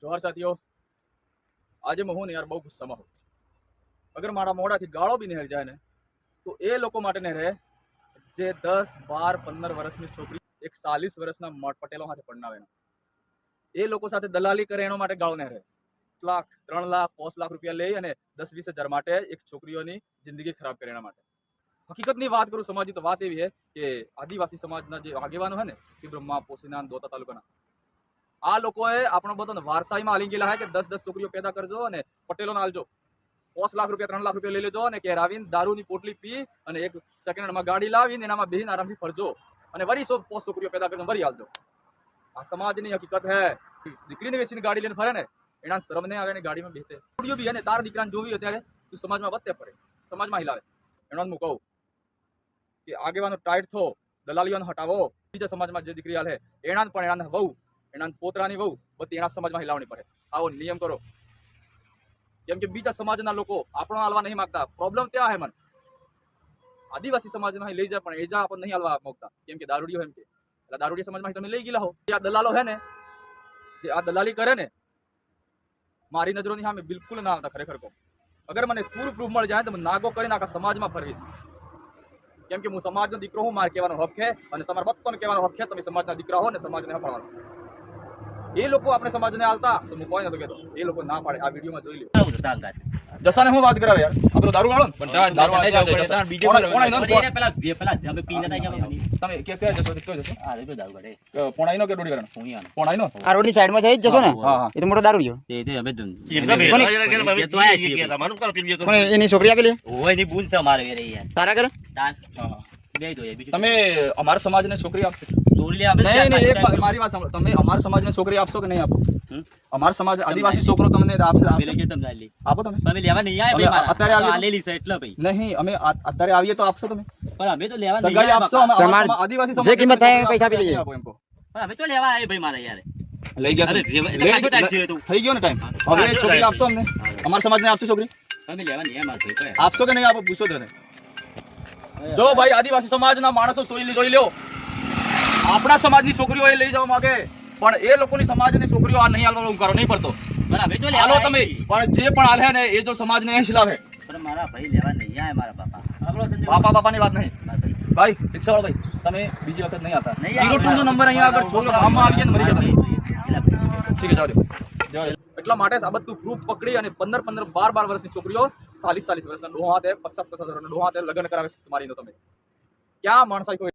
જોર સાથીઓ આજે હું ને યાર બહુ ગુસ્સામાં હું અગર મારા મોઢાથી ગાળો બી નીકળી જાય ને તો એ લોકો માટે ને રહે જે 10, 12, 15 વર્ષની છોકરી એક 40 વર્ષના પટેલો સાથે પરણાવે એ લોકો સાથે દલાલી કરે એનો માટે ગાળો ને રહે લાખ 3 લાખ 5 લાખ રૂપિયા લઈ અને 10-20 હજાર માટે એક છોકરીઓની જિંદગી ખરાબ કરે એના માટે હકીકતની વાત કરું સમાજની તો વાત એવી છે કે આદિવાસી સમાજના જે આગેવાનો છે ને કે બ્રહ્મા પોસીના દોતા તાલુકાના આ લોકોએ આપણો બધો વારસાઈમાં હાલી ગયેલા છે કે 10-10 છોકરીઓ પેદા કરજો અને પટેલોને આલજો 5 લાખ રૂપિયા 3 લાખ રૂપિયા લઈ લેજો અને કેરાવીને દારૂની પોટલી પી અને એક સેકન્ડ હેન્ડમાં ગાડી લાવીને એનામાં બેહીને આરામથી ફરજો અને વરી 100 છોકરીઓ પેદા કરીને વરી આલજો આ સમાજની હકીકત હે દીકરીને વેચીને ગાડી લઈને ફરે ને એના શરમ નહીં આવે ને ગાડીમાં બેસે છોકરીઓ બી હે ને તાર દીકરાને જોવી અત્યારે તું સમાજમાં વધતે પડે સમાજમાં હિલાવે એનો હું કહું કે આગેવાનો ટાઈટ થો દલાલીઓને હટાવો બીજા સમાજમાં જે દીકરી હાલે એના પણ એના વહુ એના પોતરાની વહુ બધી એના સમાજમાં હિલાવણી પડે આવો નિયમ કરો કેમ કે બીજા સમાજના લોકો આપણો હાલવા નહીં માંગતા પ્રોબ્લેમ ત્યાં હે મને આદિવાસી સમાજના લઈ જાય પણ એજા આપણને નહીં હાલવા માંગતા કેમ કે દારૂડિયો એમ કે એટલે દારૂડિયા સમાજમાં તમે લઈ ગયેલા હો જે આ દલાલો હે ને જે આ દલાલી કરે ને મારી નજરોની સામે બિલકુલ ના આવતા ખરેખર કહું અગર મને પૂરું પ્રૂફ મળી જાય તો હું નાગો કરીને આખા સમાજમાં ફરવીશ કેમ કે હું સમાજનો દીકરો હું મારે કહેવાનો હક છે અને તમારા બધાને કહેવાનો હક છે તમે સમાજના દીકરા હો ને સમાજને હંભાળવાનો એ લોકો આપણે સમાજને આલતા તો હું કોઈ નતો કહેતો એ લોકો ના પાડે આ વિડીયોમાં જોઈ લ્યો જસાને હું વાત કરાવે યાર આપણો દારૂ વાળો પણ દારૂ વાળો બીજો પેલા જમે પીને ના જાવ તમે કે જસો કયો જસો આ રે દારૂ કાઢે પોણાઈનો કે ડોડી કરવાનો પોણાઈનો આ રોડની સાઈડમાં છે જસો ને એ તો મોટો દારૂ લ્યો તે અમે પણ એની છોકરી આપેલી ઓય ની ભૂલ છે અમારે રે યાર તારા કરે તમે અમારા સમાજને છોકરી આપશો મારી વાત સાંભળો તમે અમારા સમાજને છોકરી આપશો કે નહીં આપો અમારા સમાજ આદિવાસી છોકરો તમને આપશે આપો તમે લેવા નહીં અત્યારે નહીં અમે અત્યારે આવીએ તો આપશો તમે પણ અમે તો લેવા નહીં આપશો આદિવાસી સમાજ જે કિંમત થાય પૈસા આપી દઈએ આપો એમ કો અમે તો લેવા આવીએ ભાઈ મારા યાર લઈ ગયા થઈ ગયો ને ટાઈમ હવે છોકરી આપશો અમને અમારા સમાજને આપશો છોકરી તમે લેવા નહીં આપશો કે નહીં આપો પૂછો તો જો ભાઈ આદિવાસી સમાજના માણસો જોઈ લ્યો આપણા સમાજની છોકરીઓ એ લઈ જવા માંગે પણ એ લોકોની સમાજની છોકરીઓ આ નહીં હાલવાનો ઉકારો નહીં પડતો હાલો તમે પણ જે પણ હાલે ને એ જો સમાજને એ ખિલાફે મારા ભાઈ લેવા નહીં આય મારા બાપાની વાત નહીં ભાઈ રિક્ષાવાળો ભાઈ તમે બીજી વખત નહીં આવતા 02 નો નંબર અહીંયા આગળ છોકરો ગામમાં આવી ગયા મરી ગયા ઠીક છે જાવ એટલા માટે આ બધું પ્રૂફ પકડી અને 15, 12 વર્ષની છોકરીઓ 40 વર્ષના ડોહા હાથે 50 વર્ષના ડોહા હાથે લગ્ન કરાવે મારીનો તમે ક્યાં માણસાઈ